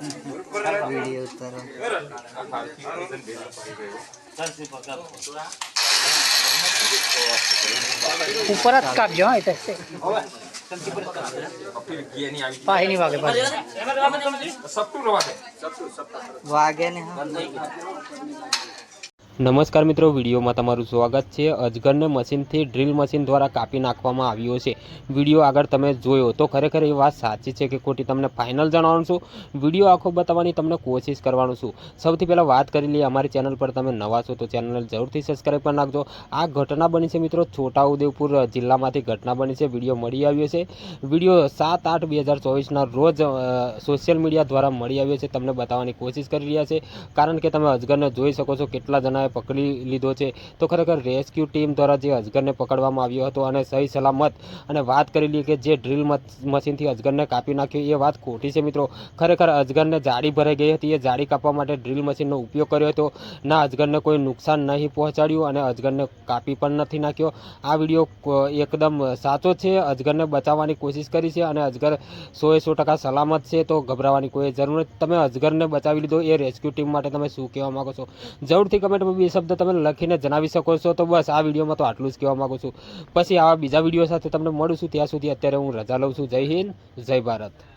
Video उतारो ऊपर हाथ काट जाओ इधर से पाही नहीं वागे पाही वागे ने નમસ્કાર મિત્રો, વિડીયોમાં તમારું સ્વાગત છે। અજગરને મશીનથી ડ્રીલ મશીન દ્વારા કાપી નાખવામાં આવ્યો છે। વિડીયો આગળ તમે જોયો તો ખરેખર એ વાત સાચી છે કે ખોટી તમને ફાઇનલ જણાવવાનું છું। વિડીયો આખો બતાવવાની તમને કોશિશ કરવાનું છું। સૌથી પહેલાં વાત કરી લઈએ, અમારી ચેનલ પર તમે નવા છો તો ચેનલને જરૂરથી સબસ્ક્રાઈબ કરી નાખજો। આ ઘટના બની છે મિત્રો, છોટાઉદેપુર જિલ્લામાંથી ઘટના બની છે। વિડીયો મળી આવ્યો છે। વિડીયો 7/8/2024ના રોજ સોશિયલ મીડિયા દ્વારા મળી આવ્યો છે। તમને બતાવવાની કોશિશ કરી રહ્યા છે કારણ કે તમે અજગરને જોઈ શકો છો કેટલા જણા પકડી લીધો છે। તો ખરેખર રેસ્ક્યુ ટીમ દ્વારા જે અજગરને પકડવામાં આવ્યો હતો અને સહી સલામત, અને વાત કરી લઈએ કે જે ડ્રીલ મશીનથી અજગરને કાપી નાખ્યો એ વાત ખોટી છે મિત્રો। ખરેખર અજગરને જાળી ભરાઈ ગઈ હતી, એ જાળી કાપવા માટે ડ્રીલ મશીનનો ઉપયોગ કર્યો હતો। ના અજગરને કોઈ નુકસાન નહીં પહોંચાડ્યું અને અજગરને કાપી પણ નથી નાખ્યો। આ વિડીયો એકદમ સાચો છે। અજગરને બચાવવાની કોશિશ કરી છે અને અજગર 100% સલામત છે। તો ગભરાવાની કોઈ જરૂર નથી। તમે અજગરને બચાવી લીધો એ રેસ્ક્યુ ટીમ માટે તમે શું કહેવા માંગો છો? જરૂરથી કમેન્ટમાં બે શબ્દ તમે લખીને જણાવી શકો છો। તો બસ આ વિડીયોમાં તો આટલું જ કહેવા માંગુ છું। પછી આવા બીજા વિડીયો સાથે તમને મળું છું। ત્યાં સુધી અત્યારે હું રજા લઉં છું। જય હિન્દ, જય ભારત।